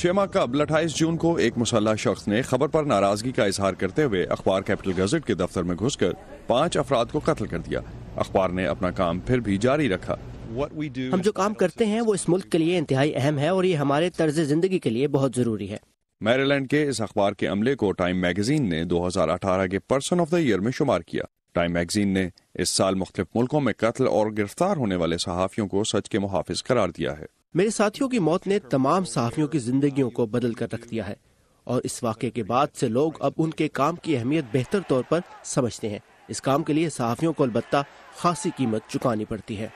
6 ماہ قبل 28 جون کو ایک مسلح شخص نے خبر پر ناراضگی کا اظہار کرتے ہوئے اخبار کیپٹل گزٹ کے دفتر میں گھس کر 5 افراد کو قتل کر دیا۔ اخبار نے اپنا کام پھر بھی جاری رکھا۔ ہم جو کام کرتے ہیں وہ اس ملک کے لیے انتہائی اہم ہے اور یہ ہمارے طرز زندگی کے لیے بہت ضروری ہے۔ میریلینڈ کے اس اخبار کے عملے کو ٹائم میگزین نے 2018 کے پرسن آف دا ایئر میں شمار کیا۔ ٹائم میگزین نے اس سال مختلف ملکوں میں قتل اور گرفتار ہونے والے صحافیوں کو سچ کے محافظ قرار دیا ہے۔ میرے ساتھیوں کی موت نے تمام صحافیوں کی زندگیوں کو بدل کر رکھ دیا ہے اور اس واقعے کے بعد سے لوگ اب ان کے کام کی اہمیت بہتر طور پر سمجھتے ہیں۔ اس کام کے لیے صحافیوں کو البتہ خاصی قیمت چکانی پڑتی ہے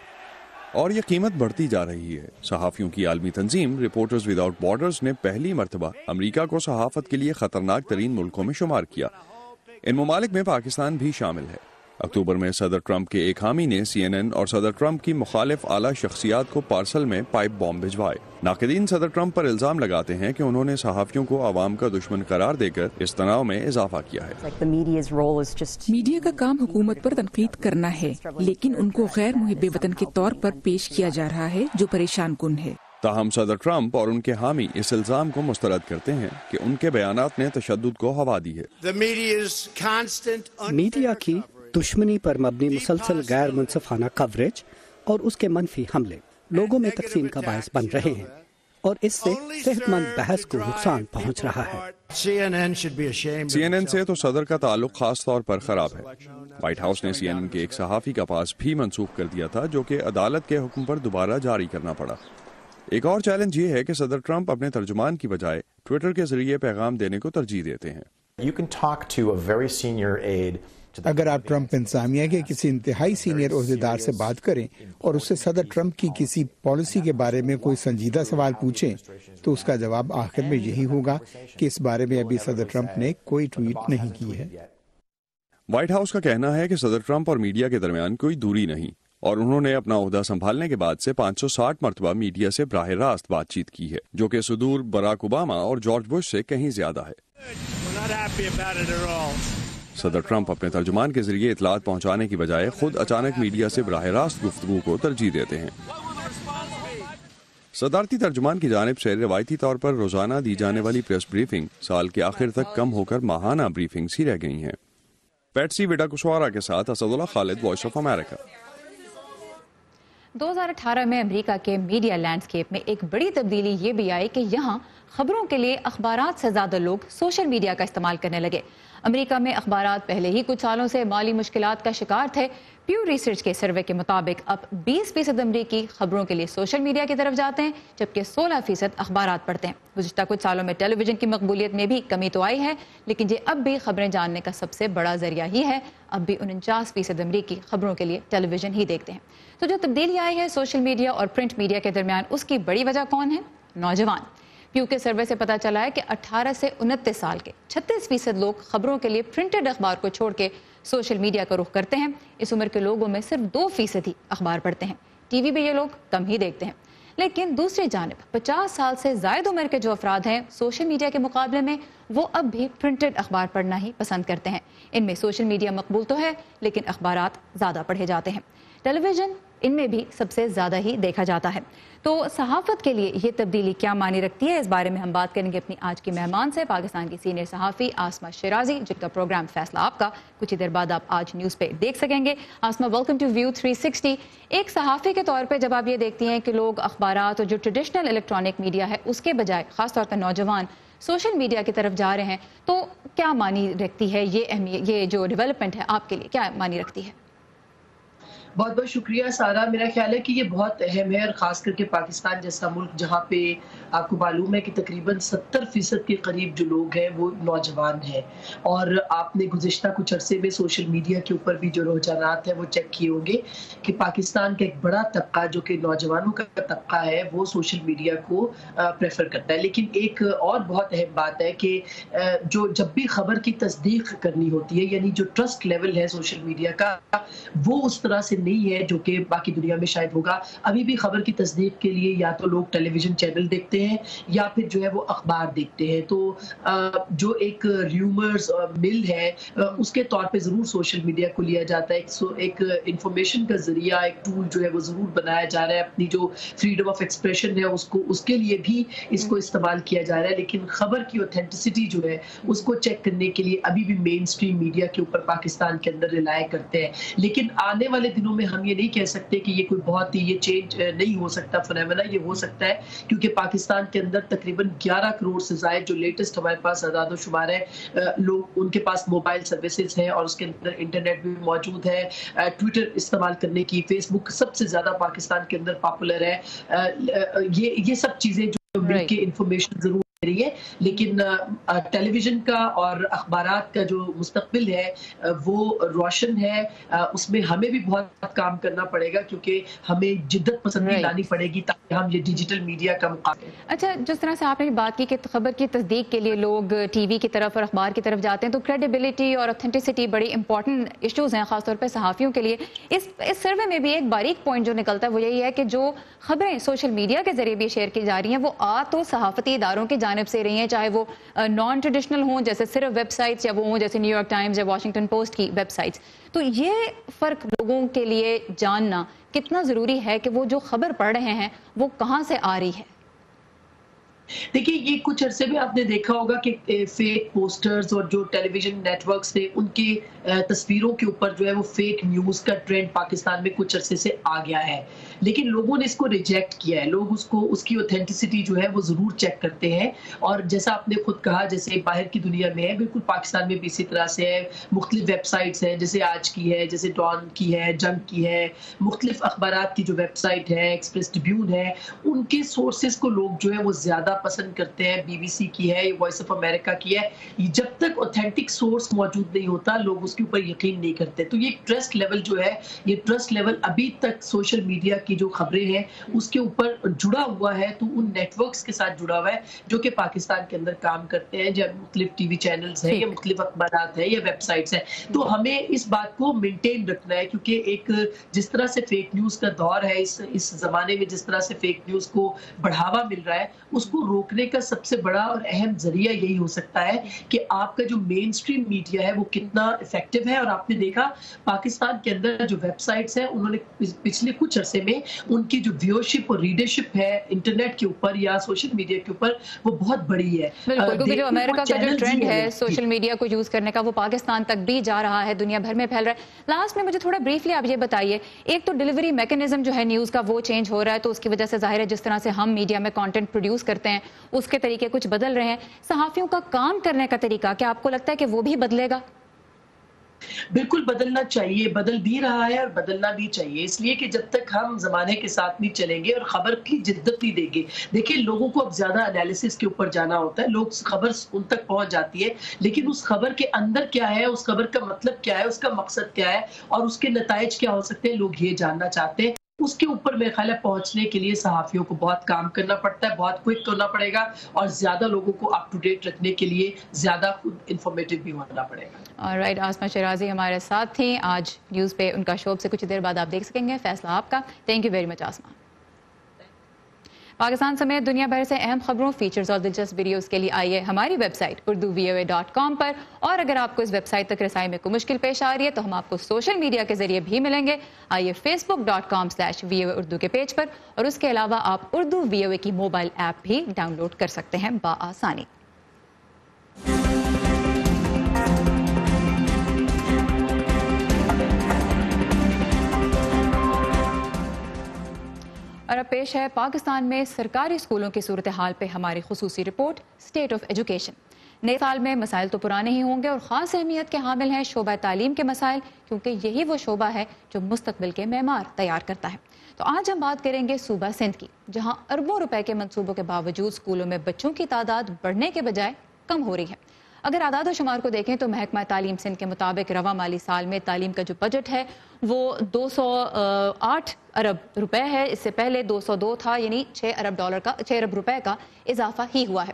اور یہ قیمت بڑھتی جا رہی ہے۔ صحافیوں کی عالمی تنظیم رپورٹرز وداؤٹ بارڈرز نے پہلی مرتبہ امریکہ کو صحافت کے لیے خطرناک ترین ملکوں میں شمار کیا۔ ان ممالک میں پاکستان بھی شامل ہے۔ اکتوبر میں صدر ٹرمپ کے ایک حامی نے CNN اور صدر ٹرمپ کی مخالف اعلیٰ شخصیات کو پارسل میں پائپ بام بھجوائے۔ ناقدین صدر ٹرمپ پر الزام لگاتے ہیں کہ انہوں نے صحافیوں کو عوام کا دشمن قرار دے کر اس تناؤ میں اضافہ کیا ہے۔ میڈیا کا کام حکومت پر تنقید کرنا ہے، لیکن ان کو غیر محب وطن کے طور پر پیش کیا جا رہا ہے، جو پریشان کن ہے۔ تاہم صدر ٹرمپ اور ان کے حامی اس الزام کو مسترد کرتے ہیں کہ ان کے بیانات نے تشدد کو ہوا دی ہے۔ میڈیا کی دشمنی پر مبنی مسلسل غیر منصفانہ کوریج اور اس کے منفی حملے لوگوں میں تقسیم کا باعث بن رہے ہیں اور اس سے صحت مند بحث کو نقصان پہنچ رہا ہے۔ CNN سے تو صدر کا تعلق خاص طور پر خراب ہے۔ وائٹ ہاؤس نے CNN کے ایک صحافی کا پاس بھی منسوخ کر دیا تھا، جو کہ عدالت کے حکم پر دوبارہ جاری کرنا پڑا۔ ایک اور چیلنج یہ ہے کہ صدر ٹرمپ اپنے ترجمان کی بجائے ٹویٹر کے ذریعے پیغام دینے کو ترجیح دیتے ہیں۔ اگر آپ ٹرمپ انتظامیہ کے کسی انتہائی سینئر عہدیدار سے بات کریں اور اس سے صدر ٹرمپ کی کسی پالیسی کے بارے میں کوئی سنجیدہ سوال پوچھیں تو اس کا جواب آخر میں یہی ہوگا کہ اس بارے میں ابھی صدر ٹرمپ نے کوئی ٹویٹ نہیں کی ہے۔ وائٹ ہاؤس کا کہنا ہے کہ صدر ٹرمپ اور میڈیا کے درمیان کوئی دوری نہیں، اور انہوں نے اپنا عہدہ سنبھالنے کے بعد سے 560 مرتبہ میڈیا سے براہ راست بات چیت کی ہے، جو کہ صدور براک اوباما اور جارج بش سے کہیں زیادہ ہے۔ صدر ٹرمپ اپنے ترجمان کے ذریعے اطلاعات پہنچانے کی بجائے خود اچانک میڈیا سے براہ راست گفتگو کو ترجیح دیتے ہیں۔ صدارتی ترجمان کی جانب سے روایتی طور پر روزانہ دی جانے والی پریس بریفنگ سال کے آخر تک کم ہو کر ماہانہ بریفنگز ہی رہ گئی ہیں۔ پیٹسی وڈا کشوارا کے ساتھ اسد اللہ خالد، وائس آف امریکہ۔ 2018 میں امریکہ کے میڈیا لینڈسکیپ میں ایک بڑی تبدیلی یہ بھی آئی کہ یہاں خبروں کے لیے اخبارات سے زیادہ لوگ سوشل میڈیا کا استعمال کرنے لگے۔ امریکہ میں اخبارات پہلے ہی کچھ سالوں سے مالی مشکلات کا شکار تھے۔ پیو ریسرچ کے سروے کے مطابق اب 20% امریکی خبروں کے لیے سوشل میڈیا کی طرف جاتے ہیں، جبکہ 16% اخبارات پڑھتے ہیں۔ گزشتہ کچھ سالوں میں ٹیلی ویژن کی مقبولیت میں بھی کمی تو آئی ہے، لیکن یہ اب بھی خبریں جاننے کا سب سے بڑا ذریعہ ہی ہے۔ اب بھی 49% امریکی خبروں کے لیے ٹیلی ویژن ہی دیکھتے ہیں۔ تو جو تبدیلی آئی ہے سوشل میڈیا اور پرنٹ میڈیا کے درمیان، اس کی بڑی وجہ کون ہے؟ نوجوان۔ پیو کے سروے سے پتا چلا ہے کہ 18 سے 29 سال کے 36% لوگ خبروں کے لیے پرنٹڈ اخبار کو چھوڑ کے سوشل میڈیا کا رخ کرتے ہیں۔ اس عمر کے لوگوں میں صرف 2% ہی اخبار پڑھتے ہیں۔ ٹی وی بھی یہ لوگ کم ہی دیکھتے ہیں۔ لیکن دوسری جانب 50 سال سے زائد عمر کے جو افراد ہیں، سوشل میڈیا کے مقابلے میں وہ اب بھی پرنٹڈ اخبار پڑھنا ہی پسند کرتے ہیں۔ ان میں سوشل میڈیا مقبول تو ہے، لیکن اخبارات زیادہ پڑھے جاتے ہیں۔ ٹیلی ویژن ان میں بھی سب سے زیادہ ہی دیکھا جاتا ہے۔ تو صحافت کے لیے یہ تبدیلی کیا معنی رکھتی ہے، اس بارے میں ہم بات کریں گے اپنی آج کی مہمان سے، پاکستان کی سینئر صحافی آسمہ شیرازی، جن کا پروگرام فیصلہ آپ کا کچھ ہی دیر بعد آپ آج نیوز پہ دیکھ سکیں گے۔ Asma, welcome to view 360۔ ایک صحافی کے طور پہ جب آپ یہ دیکھتی ہیں کہ لوگ اخبارات اور جو ٹریڈیشنل الیکٹرانک میڈیا ہے اس کے بجائے خاص طور پر نوجوان سوشل میڈیا کی طرف جا رہے ہیں، تو کیا معنی رکھتی ہے یہ اہمیت، یہ جو ڈیولپمنٹ ہے آپ کے لیے کیا معنی رکھتی ہے؟ بہت بہت شکریہ سارا۔ میرا خیال ہے کہ یہ بہت اہم ہے، اور خاص کر کے پاکستان جیسا ملک جہاں پہ آپ کو معلوم ہے کہ تقریباً 70% کے قریب جو لوگ ہیں وہ نوجوان ہیں، اور آپ نے گزشتہ کچھ عرصے میں سوشل میڈیا کے اوپر بھی جو رجحانات ہیں وہ چیک کیے ہوں گے کہ پاکستان کا ایک بڑا طبقہ جو کہ نوجوانوں کا طبقہ ہے وہ سوشل میڈیا کو پریفر کرتا ہے۔ لیکن ایک اور بہت اہم بات ہے کہ جو جب بھی خبر کی تصدیق کرنی ہوتی ہے، یعنی جو ٹرسٹ لیول ہے سوشل میڈیا کا، وہ اس طرح سے نہیں ہے جو کہ باقی دنیا میں شاید ہوگا. ابھی بھی خبر کی تصدیق کے لیے یا تو لوگ ٹیلی ویژن چینل دیکھتے ہیں یا پھر جو ہے وہ اخبار دیکھتے ہیں. تو جو ایک ریومرز مل ہے اس کے طور پہ ضرور سوشل میڈیا کو لیا جاتا ہے, ایک انفارمیشن کا ذریعہ, ایک ٹول جو ہے وہ ضرور بنایا جا رہا ہے. اپنی جو فریڈم آف ایکسپریشن ہے اس کے لیے بھی اس کو استعمال کیا جا رہا ہے. لیکن خبر کی اوتھینٹسٹی جو ہے اس کو چیک کرنے کے لیے ابھی بھی مین اسٹریم میڈیا کے اوپر پاکستان کے اندر ریلائے کرتے ہیں. لیکن آنے والے دنوں میں ہم یہ نہیں کہہ سکتے کہ یہ کوئی بہت ہی یہ چینج نہیں ہو سکتا فنامنا. یہ ہو سکتا ہے کیونکہ پاکستان کے اندر تقریباً 11 کروڑ سے زائد جو لیٹسٹ ہمارے پاس اعداد و شمار ہے, لوگ ان کے پاس موبائل سروسز ہیں اور اس کے اندر انٹرنیٹ بھی موجود ہے. ٹویٹر استعمال کرنے کی, فیس بک سب سے زیادہ پاکستان کے اندر پاپولر ہے. یہ سب چیزیں جو مل کے انفارمیشن ضرور رہی ہے. لیکن ٹیلی ویژن کا اور اخبارات کا جو مستقبل ہے وہ روشن ہے. اس میں ہمیں بھی بہت کام کرنا پڑے گا کیونکہ ہمیں جدت پسندی لانی پڑے گی تاکہ ہم یہ ڈیجیٹل میڈیا کا مقابلہ. اچھا, جس طرح سے آپ نے بات کی کہ خبر کی تصدیق کے لیے لوگ ٹی وی کی طرف اور اخبار کی طرف جاتے ہیں, تو کریڈیبلٹی اور اوتھینٹسٹی بڑی امپورٹنٹ ایشوز ہیں خاص طور پہ صحافیوں کے لیے. اس سروے میں بھی ایک باریک پوائنٹ جو نکلتا ہے وہ یہی ہے کہ جو خبریں سوشل میڈیا کے ذریعے بھی شیئر کی جا رہی ہیں وہ تو صحافتی اداروں کی جانب سے رہی ہیں, چاہے وہ نان ٹریڈیشنل ہوں جیسے صرف ویب سائٹس یا وہ ہوں جیسے نیو یارک ٹائمز یا واشنگٹن پوسٹ کی ویب سائٹس. تو یہ فرق لوگوں کے لیے جاننا کتنا ضروری ہے کہ وہ جو خبر پڑھ رہے ہیں وہ کہاں سے آ رہی ہے. دیکھیے, یہ کچھ عرصے میں آپ نے دیکھا ہوگا کہ فیک پوسٹرز اور جو ٹیلی ویژن نیٹ ورکس تھے ان کی تصویروں کے اوپر جو ہے وہ فیک نیوز کا ٹرینڈ پاکستان میں کچھ عرصے سے آ گیا ہے. لیکن لوگوں نے اس کو ریجیکٹ کیا ہے. لوگ اس کی اوتھینٹسٹی جو ہے وہ ضرور چیک کرتے ہیں. اور جیسا آپ نے خود کہا, جیسے باہر کی دنیا میں ہے بالکل پاکستان میں بھی اسی طرح سے ہے. مختلف ویب سائٹس ہیں, جیسے آج کی ہے, جیسے ڈان کی ہے, جنگ کی ہے, مختلف اخبارات کی جو ویب سائٹ ہے, ایکسپریس ٹریبیون ہے, ان کے سورسز کو لوگ جو ہے وہ زیادہ پسند کرتے ہیں. بی بی سی کی ہے, وائس آف امریکہ کی ہے. جب تک اوتھینٹک سورس موجود نہیں ہوتا لوگ اس کے اوپر یقین نہیں کرتے. تو یہ ٹرسٹ لیول جو ہے, یہ ٹرسٹ لیول ابھی تک سوشل میڈیا کی جو خبریں ہیں اس کے اوپر جڑا ہوا ہے, تو ان نیٹ ورکس کے ساتھ جڑا ہوا ہے جو کہ پاکستان کے اندر کام کرتے ہیں, جب مختلف ٹی وی چینلز ہیں یا مختلف اخبارات ہیں یا ویب سائٹس ہیں. تو ہمیں اس بات کو مینٹین رکھنا ہے کیونکہ ایک جس طرح سے فیک نیوز کا دور ہے, اس زمانے میں جس طرح سے فیک نیوز کو بڑھاوا مل رہا ہے, اس کو روکنے کا سب سے بڑا اور اہم ذریعہ یہی ہو سکتا ہے کہ آپ کا جو مین اسٹریم میڈیا ہے وہ کتنا افیکٹو ہے. اور آپ نے دیکھا پاکستان کے اندر جو ویب سائٹس ہیں انہوں نے پچھلے کچھ عرصے میں ان کی جو ویورشپ اور ریڈرشپ ہے انٹرنیٹ کے اوپر یا سوشل میڈیا کے اوپر وہ بہت بڑی ہے. بالکل, کیونکہ جو امریکہ کا جو ٹرینڈ ہے سوشل میڈیا کو یوز کرنے کا وہ پاکستان تک بھی جا رہا ہے, دنیا بھر میں پھیل رہا ہے. لاسٹ میں مجھے تھوڑا بریفلی آپ یہ بتائیے, ایک تو ڈیلیوری میکینزم جو ہے نیوز کا وہ چینج ہو رہا ہے, تو اس کی وجہ سے ظاہر ہے جس طرح سے ہم میڈیا میں کانٹینٹ پروڈیوس کرتے ہیں اس کے طریقے کچھ بدل رہے ہیں. صحافیوں کا کام کرنے کا طریقہ کیا آپ کو لگتا ہے کہ وہ بھی بدلے گا؟ بالکل بدلنا چاہیے, بدل بھی رہا ہے اور بدلنا بھی چاہیے, اس لیے کہ جب تک ہم زمانے کے ساتھ نہیں چلیں گے اور خبر کی جدت نہیں دیں گے. دیکھیں, لوگوں کو اب زیادہ انالیسس کے اوپر جانا ہوتا ہے, لوگ خبر ان تک پہنچ جاتی ہے لیکن اس خبر کے اندر کیا ہے, اس خبر کا مطلب کیا ہے, اس کا مقصد کیا ہے اور اس کے نتائج کیا ہو سکتے ہیں, لوگ یہ جاننا چاہتے ہیں. اس کے اوپر میرے خیال ہے پہنچنے کے لیے صحافیوں کو بہت کام کرنا پڑتا ہے, بہت کوئک ہونا پڑے گا اور زیادہ لوگوں کو اپ ٹو ڈیٹ رکھنے کے لیے زیادہ خود انفارمیٹیو بھی ہونا پڑے گا. آلرائٹ, آسما شیرازی ہمارے ساتھ تھیں آج نیوز پہ, ان کا شو سے کچھ دیر بعد آپ دیکھ سکیں گے. فیصلہ آپ کا. تھینک یو ویری مچ آسما. پاکستان سمیت دنیا بھر سے اہم خبروں, فیچرز اور دلچسپ ویڈیوز کے لیے آئیے ہماری ویب سائٹ urduvoa.com پر. اور اگر آپ کو اس ویب سائٹ تک رسائی میں کوئی مشکل پیش آ رہی ہے تو ہم آپ کو سوشل میڈیا کے ذریعے بھی ملیں گے. آئیے facebook.com/VOA اردو کے پیج پر, اور اس کے علاوہ آپ اردو VOA کی موبائل ایپ بھی ڈاؤن لوڈ کر سکتے ہیں بآسانی. اور اب پیش ہے پاکستان میں سرکاری اسکولوں کی صورتحال پہ ہماری خصوصی رپورٹ اسٹیٹ آف ایجوکیشن. نئے سال میں مسائل تو پرانے ہی ہوں گے اور خاص اہمیت کے حامل ہیں شعبہ تعلیم کے مسائل, کیونکہ یہی وہ شعبہ ہے جو مستقبل کے معمار تیار کرتا ہے. تو آج ہم بات کریں گے صوبہ سندھ کی, جہاں اربوں روپے کے منصوبوں کے باوجود اسکولوں میں بچوں کی تعداد بڑھنے کے بجائے کم ہو رہی ہے. اگر اعداد و شمار کو دیکھیں تو محکمہ تعلیم سندھ کے مطابق رواں مالی سال میں تعلیم کا جو بجٹ ہے وہ 208 ارب روپے ہے. اس سے پہلے 202 تھا, یعنی 6 ارب روپے کا اضافہ ہی ہوا ہے.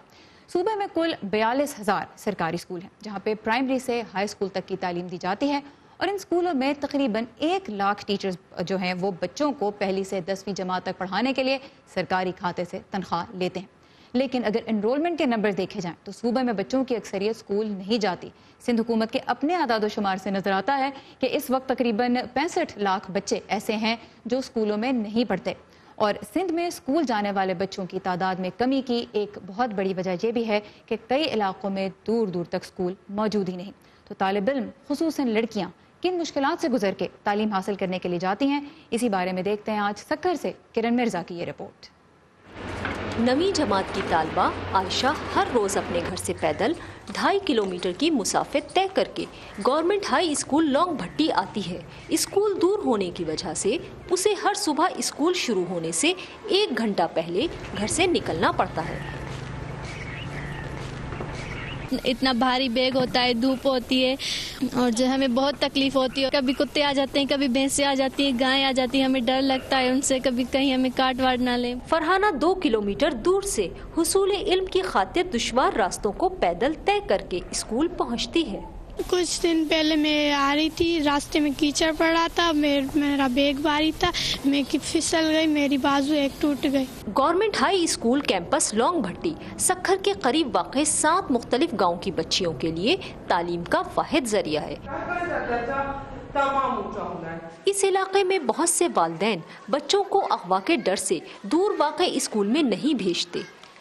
صوبے میں کل 42,000 سرکاری اسکول ہیں جہاں پہ پرائمری سے ہائی اسکول تک کی تعلیم دی جاتی ہے, اور ان اسکولوں میں تقریباً 1 لاکھ ٹیچرز جو ہیں وہ بچوں کو پہلی سے 10ویں جماعت تک پڑھانے کے لیے سرکاری کھاتے سے تنخواہ لیتے ہیں. لیکن اگر انرولمنٹ کے نمبر دیکھے جائیں تو صوبہ میں بچوں کی اکثریت اسکول نہیں جاتی. سندھ حکومت کے اپنے اعداد و شمار سے نظر آتا ہے کہ اس وقت تقریباً 65 لاکھ بچے ایسے ہیں جو اسکولوں میں نہیں پڑھتے. اور سندھ میں اسکول جانے والے بچوں کی تعداد میں کمی کی ایک بہت بڑی وجہ یہ بھی ہے کہ کئی علاقوں میں دور دور تک اسکول موجود ہی نہیں. تو طالب علم خصوصاً لڑکیاں کن مشکلات سے گزر کے تعلیم حاصل کرنے کے لیے جاتی ہیں، اسی بارے میں دیکھتے ہیں آج سکھر سے کرن مرزا کی یہ رپورٹ. 9ویں جماعت کی طالبہ عائشہ ہر روز اپنے گھر سے پیدل 2.5 کلومیٹر کی مسافت طے کر کے گورنمنٹ ہائی اسکول لونگ بھٹی آتی ہے. اسکول دور ہونے کی وجہ سے اسے ہر صبح اسکول شروع ہونے سے 1 گھنٹہ پہلے گھر سے نکلنا پڑتا ہے. اتنا بھاری بیگ ہوتا ہے، دھوپ ہوتی ہے اور جو ہمیں بہت تکلیف ہوتی ہے. کبھی کتے آ جاتے ہیں، کبھی بھینسیں آ جاتی ہیں، گائیں آ جاتی ہیں، ہمیں ڈر لگتا ہے ان سے، کبھی کہیں ہمیں کاٹ واٹ نہ لیں. فرحانہ 2 کلومیٹر دور سے حصول علم کی خاطر دشوار راستوں کو پیدل طے کر کے اسکول پہنچتی ہے. کچھ دن پہلے میں آ رہی تھی، راستے میں کیچڑ پڑ رہا تھا، میرا بیگ بھاری تھا، میں پھسل گئی، میری بازو ایک ٹوٹ گئی. گورنمنٹ ہائی اسکول کیمپس لونگ بھٹی سکھر کے قریب واقع 7 مختلف گاؤں کی بچیوں کے لیے تعلیم کا واحد ذریعہ ہے. اس علاقے میں بہت سے والدین بچوں کو اغوا کے ڈر سے دور واقع اسکول میں نہیں بھیجتے.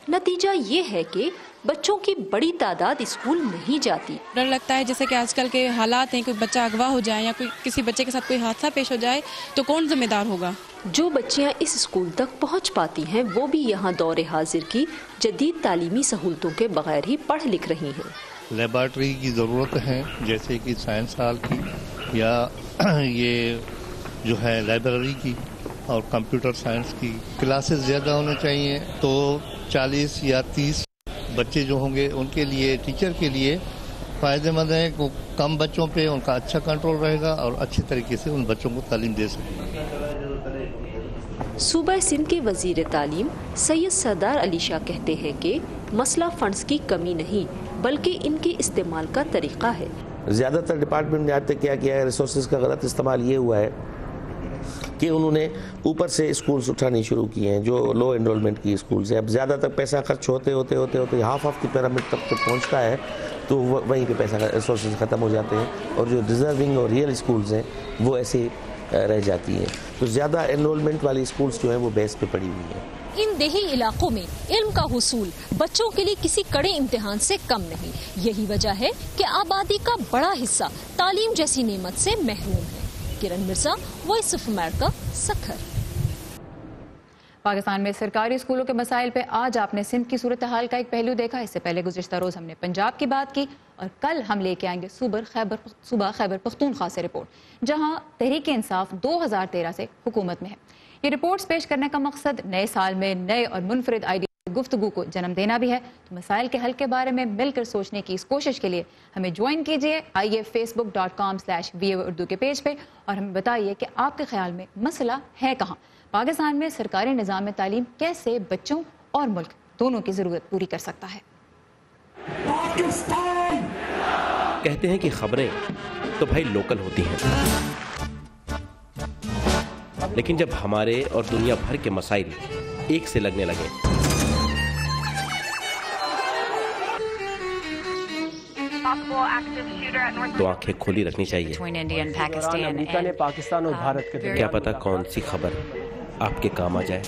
نتیجہ یہ ہے کہ بچوں کی بڑی تعداد اسکول نہیں جاتی. ڈر لگتا ہے جیسے کہ آج کل کے حالات ہیں، کوئی بچہ اغوا ہو جائے یا کوئی کسی بچے کے ساتھ کوئی حادثہ پیش ہو جائے تو کون ذمہ دار ہوگا. جو بچیاں اس اسکول تک پہنچ پاتی ہیں وہ بھی یہاں دور حاضر کی جدید تعلیمی سہولتوں کے بغیر ہی پڑھ لکھ رہی ہیں. لیبارٹری کی ضرورت ہے، جیسے کہ سائنس ہال کی یا یہ جو ہے لائبریری کی اور کمپیوٹر سائنس کی کلاسز زیادہ ہونے چاہیے. تو 40 یا 30 بچے جو ہوں گے ان کے لیے، ٹیچر کے لیے فائدہ مند ہے کہ کم بچوں پہ ان کا اچھا کنٹرول رہے گا اور اچھی طریقے سے ان بچوں کو تعلیم دے سکے. صوبہ سندھ کے وزیر تعلیم سید سردار علی شاہ کہتے ہیں کہ مسئلہ فنڈز کی کمی نہیں بلکہ ان کے استعمال کا طریقہ ہے. زیادہ تر ڈپارٹمنٹ نے آج تک کیا کیا ہے، ریسورسز کا غلط استعمال یہ ہوا ہے کہ انہوں نے اوپر سے اسکولز اٹھانی شروع کیے ہیں جو لو انرولمنٹ کی اسکولز ہیں. اب زیادہ تک پیسہ خرچ ہوتے ہاف آف کی پیرامڈ تک پہنچتا ہے تو وہیں پہ پیسہ ریسورسز ختم ہو جاتے ہیں اور جو ڈیزرونگ اور ریئل اسکولز ہیں وہ ایسے رہ جاتی ہیں. تو زیادہ انرولمنٹ والی اسکولز جو ہیں وہ بیس پہ پڑی ہوئی ہیں. ان دیہی علاقوں میں علم کا حصول بچوں کے لیے کسی کڑے امتحان سے کم نہیں. یہی وجہ ہے کہ آبادی کا بڑا حصہ تعلیم جیسی نعمت سے محروم ہے. Kiran Mirza, voice of America, Sukkur. Pakistan میں سرکاری اسکولوں کے مسائل پہ آج آپ نے سندھ کی صورتحال کا ایک پہلو دیکھا. اس سے پہلے گزشتہ روز ہم نے پنجاب کی بات کی اور کل ہم لے کے آئیں گے صوبہ خیبر پختونخوا سے رپورٹ، جہاں تحریک انصاف 2013 سے حکومت میں ہے. یہ رپورٹس پیش کرنے کا مقصد نئے سال میں نئے اور منفرد آئیڈیا گفتگو کو جنم دینا بھی ہے. تو مسائل کے حل کے بارے میں مل کر سوچنے کی اس کوشش کے لیے ہمیں جوائن کیجیے. آئیے facebook.com/VOA اردو کے پیج پہ اور ہمیں بتائیے کہ آپ کے خیال میں مسئلہ ہے کہاں. پاکستان میں سرکاری نظام تعلیم کیسے بچوں اور ملک دونوں کی ضرورت پوری کر سکتا ہے. کہتے ہیں کہ خبریں تو بھائی لوکل ہوتی ہیں، لیکن جب ہمارے اور دنیا بھر کے مسائل ایک سے لگنے لگے تو آنکھیں کھلی رکھنی چاہیے. امریکہ نے پاکستان اور بھارت کے کیا پتا کون سی خبر آپ کے کام آ جائے.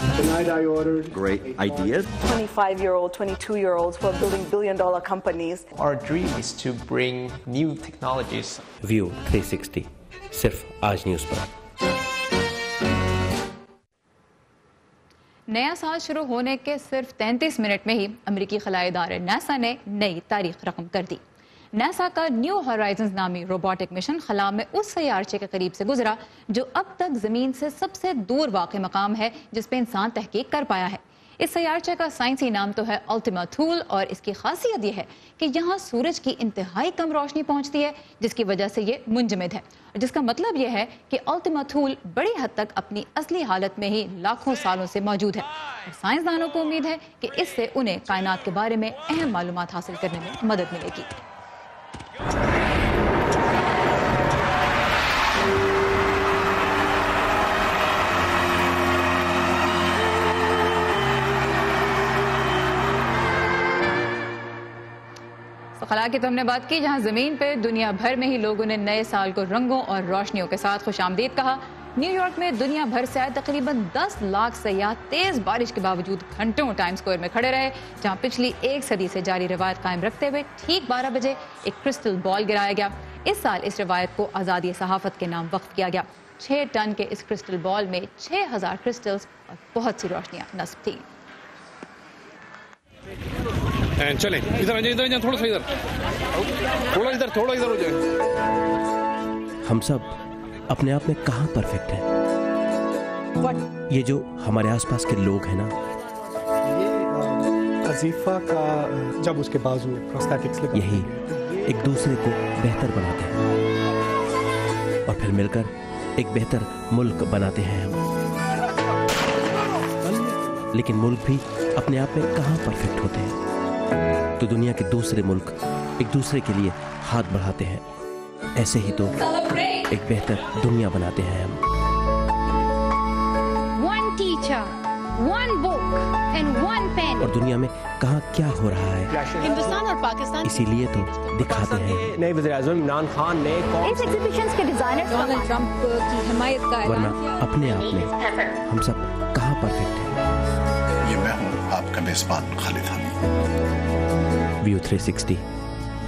Great ideas. 25-year-old, 22-year-olds who are building billion-dollar companies. Our dream is to bring new technologies. View 360 صرف آج نیوز پر. نیا سال شروع ہونے کے صرف 33 منٹ میں ہی امریکی خلائی ادارے ناسا نے نئی تاریخ رقم کر دی. ناسا کا نیو ہورائزنز نامی روبوٹک مشن خلا میں اس سیارچے کے قریب سے گزرا جو اب تک زمین سے سب سے دور واقع مقام ہے جس پہ انسان تحقیق کر پایا ہے. اس سیارچے کا سائنسی نام تو ہے الٹیما تھول اور اس کی خاصیت یہ ہے کہ یہاں سورج کی انتہائی کم روشنی پہنچتی ہے جس کی وجہ سے یہ منجمد ہے، جس کا مطلب یہ ہے کہ الٹیما تھول بڑی حد تک اپنی اصلی حالت میں ہی لاکھوں سالوں سے موجود ہے. اور سائنسدانوں کو امید ہے کہ اس سے انہیں کائنات کے بارے میں اہم معلومات حاصل کرنے میں مدد ملے گی. خلا کی تو ہم نے بات کی، جہاں زمین پہ دنیا بھر میں ہی لوگوں نے نئے سال کو رنگوں اور روشنیوں کے ساتھ خوش آمدید کہا۔ نیو یارک میں دنیا بھر سے آئے تقریباً 10 لاکھ سیاح تیز بارش کے باوجود گھنٹوں ٹائم اسکوائر میں کھڑے رہے، جہاں پچھلی 1 صدی سے جاری روایت قائم رکھتے ہوئے ٹھیک 12 بجے ایک کرسٹل بال گرایا گیا۔ اس سال اس روایت کو آزادی صحافت کے نام وقف کیا گیا۔ 6 ٹن کے اس کرسٹل بال میں 6000 کرسٹلز اور بہت سی روشنیاں نصب تھیں۔ چلیں ادھر تھوڑا سا ادھر ہو جائے۔ ہم سب اپنے آپ میں کہاں پرفیکٹ ہیں؟ یہ جو ہمارے آس پاس کے لوگ ہیں نا، وظیفہ کا جب اس کے بازو پروستھیٹکس لگا، یہی ایک دوسرے کو بہتر بناتے ہیں اور پھر مل کر ایک بہتر ملک بناتے ہیں ہم۔ لیکن ملک بھی اپنے آپ میں کہاں پرفیکٹ ہوتے ہیں؟ تو دنیا کے دوسرے ملک ایک دوسرے کے لیے ہاتھ بڑھاتے ہیں، ایسے ہی تو ایک بہتر دنیا بناتے ہیں ہم۔ One teacher, one book and one pen. اور دنیا میں کہاں کیا ہو رہا ہے، ہندوستان اور پاکستان اسی لیے تو دکھاتے ہیں۔ نئے وزیر اعظم عمران خان نے اس ایگزیبیشنز کے ڈیزائنر ڈونلڈ ٹرمپ کی حمایت کا ورنہ اپنے آپ میں ہم سب کہاں پرفیکٹ ہیں؟ یہ میں ہوں آپ کا میزبان خالد حمید۔ ویو 360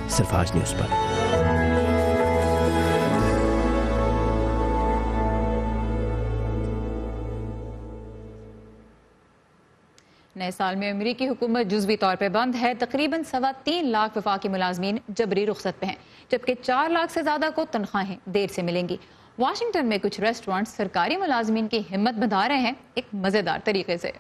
صرف آج نیوز پر۔ نئے سال میں امریکی حکومت جزوی طور پہ بند ہے۔ تقریباً 3.25 لاکھ وفاقی ملازمین جبری رخصت پہ ہیں، جبکہ 4 لاکھ سے زیادہ کو تنخواہیں دیر سے ملیں گی۔ واشنگٹن میں کچھ ریسٹورانٹ سرکاری ملازمین کی ہمت بندھا رہے ہیں ایک مزیدار طریقے سے۔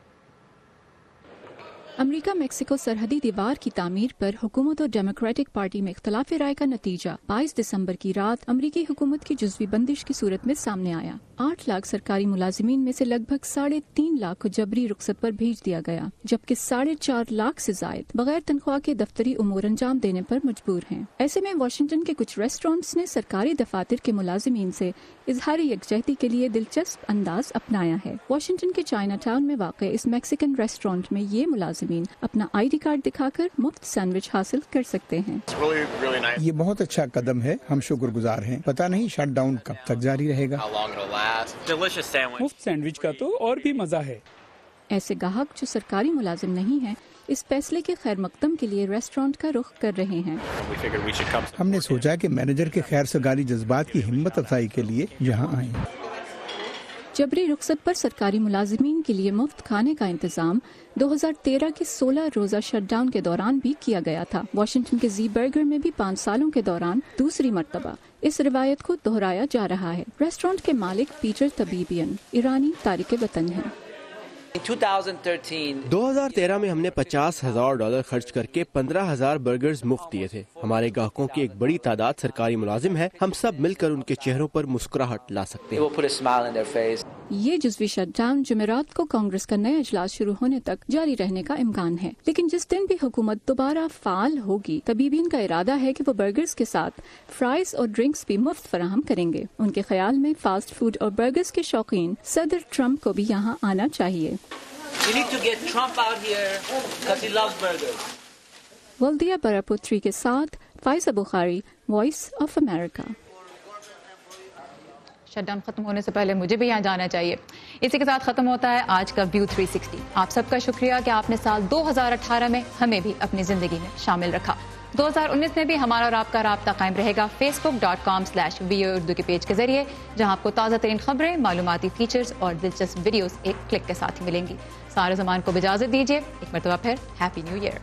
امریکہ میکسیکو سرحدی دیوار کی تعمیر پر حکومت اور ڈیموکریٹک پارٹی میں اختلاف رائے کا نتیجہ 22 دسمبر کی رات امریکی حکومت کی جزوی بندش کی صورت میں سامنے آیا۔ 8 لاکھ سرکاری ملازمین میں سے لگ بھگ 3.5 لاکھ کو جبری رخصت پر بھیج دیا گیا، جبکہ 4.5 لاکھ سے زائد بغیر تنخواہ کے دفتری امور انجام دینے پر مجبور ہیں۔ ایسے میں واشنگٹن کے کچھ ریسٹورانٹس نے سرکاری دفاتر کے ملازمین سے اظہار یکجہتی کے لیے دلچسپ انداز اپنایا ہے۔ واشنگٹن کے چائنا ٹاؤن میں واقع اس میکسیکن ریسٹورانٹ میں یہ ملازمین اپنا ID کارڈ دکھا کر مفت سینڈوچ حاصل کر سکتے ہیں۔ یہ بہت اچھا قدم ہے، ہم شکر گزار ہیں۔ پتہ نہیں شٹ ڈاؤن کب تک جاری رہے گا۔ مفت سینڈوچ کا تو اور بھی مزہ ہے۔ ایسے گاہک جو سرکاری ملازم نہیں ہیں اس فیصلے کے خیر مقدم کے لیے ریسٹورانٹ کا رخ کر رہے ہیں۔ ہم نے سوچا کہ مینیجر کے خیر سگالی جذبات کی ہمت افزائی کے لیے یہاں آئیں۔ جبری رخصت پر سرکاری ملازمین کے لیے مفت کھانے کا انتظام 2013 کے 16 روزہ شٹ ڈاؤن کے دوران بھی کیا گیا تھا۔ واشنگٹن کے زی برگر میں بھی 5 سالوں کے دوران دوسری مرتبہ اس روایت کو دہرایا جا رہا ہے۔ ریسٹورانٹ کے مالک پیٹر طبیبین ایرانی تارک وطن ہیں۔ 2013 میں ہم نے $50,000 خرچ کر کے 15,000 برگرز مفت دیے تھے۔ ہمارے گاہکوں کی ایک بڑی تعداد سرکاری ملازم ہے، ہم سب مل کر ان کے چہروں پر مسکراہٹ لا سکتے ہیں۔ یہ جزوی شٹ ڈاؤن جمعرات کو کانگریس کا نیا اجلاس شروع ہونے تک جاری رہنے کا امکان ہے، لیکن جس دن بھی حکومت دوبارہ فعال ہوگی، طبیبین کا ارادہ ہے کہ وہ برگرز کے ساتھ فرائز اور ڈرنکس بھی مفت فراہم کریں گے۔ ان کے خیال میں فاسٹ فوڈ اور برگرز کے شوقین صدر ٹرمپ کو بھی یہاں آنا چاہیے۔ ولدیہ براپوتری کے ساتھ Faiza Bukhari, voice of America. Shut down ختم ہونے سے پہلے مجھے بھی یہاں جانا چاہیے۔ اسی کے ساتھ ختم ہوتا ہے آج کا ویو 360۔ آپ سب کا شکریہ کہ آپ نے سال 2018 میں ہمیں بھی اپنی زندگی میں شامل رکھا۔ 2019 میں بھی ہمارا اور آپ کا رابطہ قائم رہے گا facebook.com/VO Urdu کے پیج کے ذریعے، جہاں آپ کو تازہ ترین خبریں، معلوماتی فیچرز اور دلچسپ ویڈیوز ایک کلک کے ساتھ ہی ملیں گی۔ سارے زمان کو اجازت دیجیے، ایک مرتبہ پھر ہیپی نیو ایئر۔